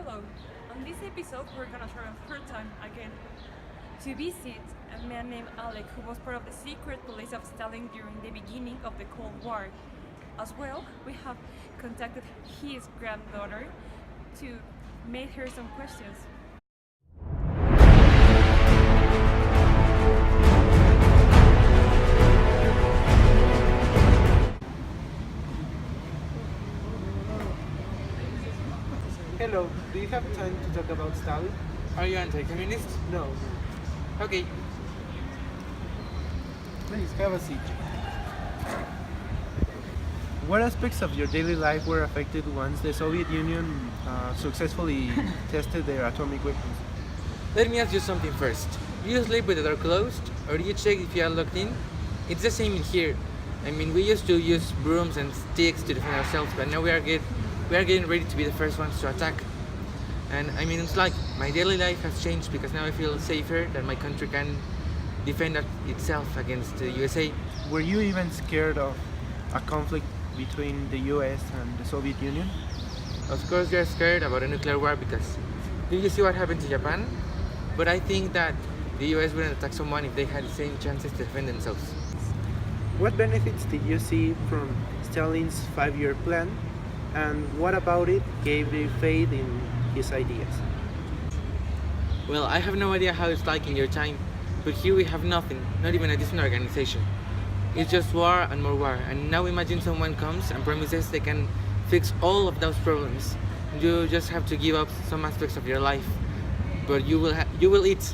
Hello! On this episode, we're gonna try a third time again to visit a man named Alec who was part of the secret police of Stalin during the beginning of the Cold War. As well, we have contacted his granddaughter to make her some questions. Hello, do you have time to talk about Stalin? Are you anti-communist? No. Okay. Please, have a seat. What aspects of your daily life were affected once the Soviet Union successfully tested their atomic weapons? Let me ask you something first. Do you sleep with the door closed, or do you check if you are locked in? It's the same in here. I mean, we used to use brooms and sticks to defend ourselves, but now we are getting ready to be the first ones to attack. And I mean, it's like my daily life has changed because now I feel safer that my country can defend itself against the USA. Were you even scared of a conflict between the US and the Soviet Union? Of course, we are scared about a nuclear war because did you see what happened to Japan? But I think that the US wouldn't attack someone if they had the same chances to defend themselves. What benefits did you see from Stalin's 5-year plan, and what about it gave you faith in his ideas? Well, I have no idea how it's like in your time, but here we have nothing, not even a decent organization. It's just war and more war, and now imagine someone comes and promises they can fix all of those problems. You just have to give up some aspects of your life, but you will eat.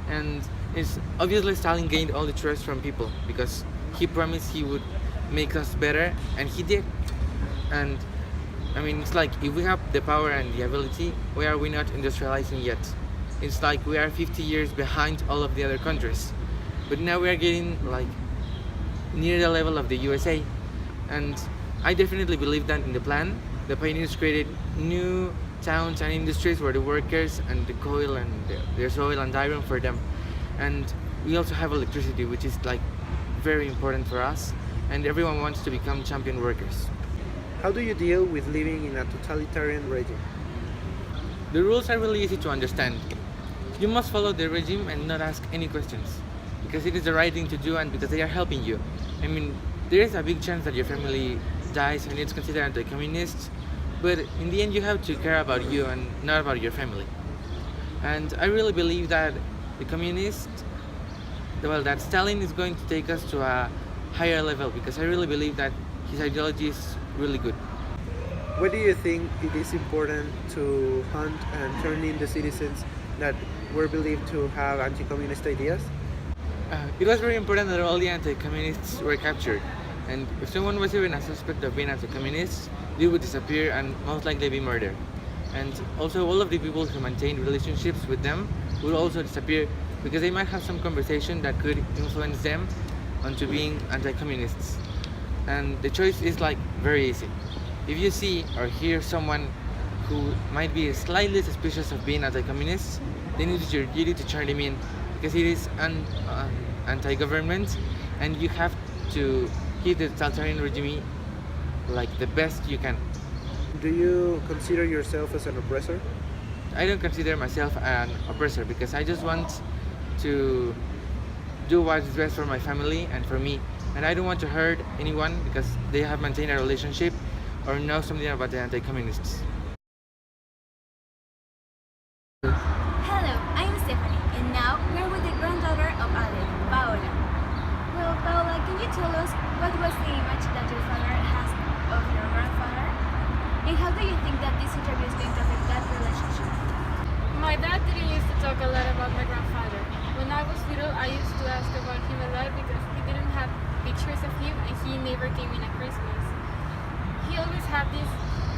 And it's obviously Stalin gained all the trust from people because he promised he would make us better, and he did. And I mean, it's like if we have the power and the ability, why are we not industrializing yet? It's like we are 50 years behind all of the other countries, but now we are getting like near the level of the USA. And I definitely believe that in the plan, the pioneers created new towns and industries where the workers and the coal and there's oil and iron for them. And we also have electricity, which is like very important for us, and everyone wants to become champion workers. How do you deal with living in a totalitarian regime? The rules are really easy to understand. You must follow the regime and not ask any questions, because it is the right thing to do and because they are helping you. I mean, there is a big chance that your family dies and it's considered anti-communist, but in the end you have to care about you and not about your family. And I really believe that that Stalin is going to take us to a higher level, because I really believe that his ideology is really good. Why do you think it is important to hunt and turn in the citizens that were believed to have anti-communist ideas? It was very important that all the anti-communists were captured, and if someone was even a suspect of being anti-communist, they would disappear and most likely be murdered. And also all of the people who maintained relationships with them would also disappear because they might have some conversation that could influence them onto being anti-communists. And the choice is like very easy. If you see or hear someone who might be slightly suspicious of being anti-communist, then it is your duty to turn them in, because it is anti-government, and you have to keep the totalitarian regime like the best you can. Do you consider yourself as an oppressor? I don't consider myself an oppressor because I just want to do what is best for my family and for me, and I don't want to hurt anyone because they have maintained a relationship or know something about the anti-communists. Hello, I'm Stephanie, and now we're with the granddaughter of Alec, Paola. Well, Paola, can you tell us what was the image that your father has of your grandfather? And how do you think that this interview is going to affect that relationship? My dad didn't used to talk a lot about my grandfather. When I was little, I used to ask about him a lot because he didn't have pictures of him and he never came in at Christmas. He always had this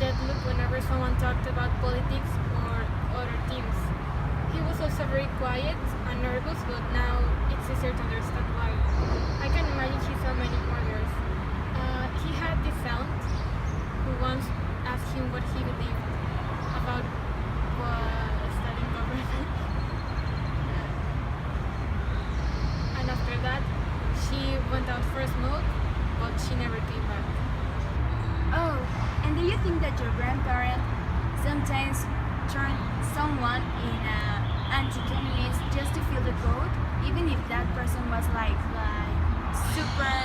dead look whenever someone talked about politics or other teams. He was also very quiet and nervous, but now it's easier to understand why. I can imagine he saw many murders. He had this aunt who once asked him what he believed about Stalin government. And after that, she went out for a smoke, but she never came back. Oh, and do you think that your grandparent sometimes turn someone in an anti-communist just to fill the vote, even if that person was like super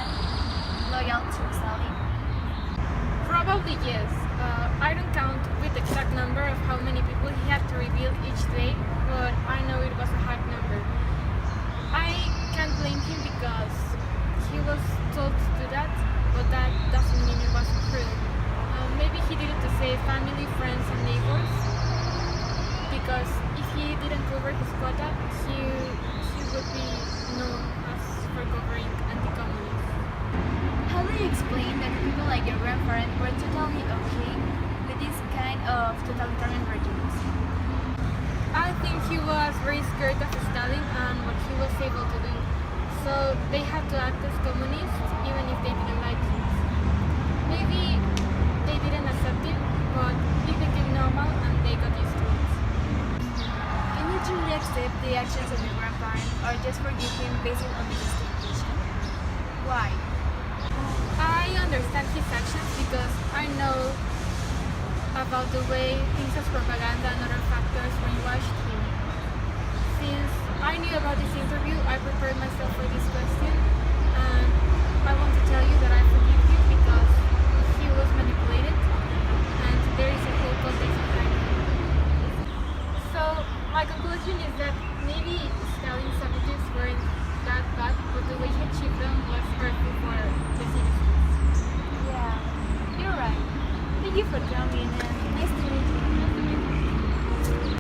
loyal to Stalin? Probably yes. I don't count with the exact number of how many people he had to reveal each day, but I know it was a high number. I can't blame him because he was told to do that, but that doesn't mean it wasn't true. Maybe he did it to save family, friends, and neighbors, because if he didn't cover his quota, he would be known as for covering anti-communists. How do you explain that people like your grandparents were totally okay with this kind of totalitarian regimes? I think he was very scared of Stalin and what he was able to do. So they had to act as communists even if they didn't like him. Maybe they didn't accept him, but it became normal and they got used to it. Can you truly accept the actions of your grandparents or just forgive him based on the justification? Why? I understand his actions because I know about the way things as propaganda and other factors brainwashed him. Since I knew about this interview, I prepared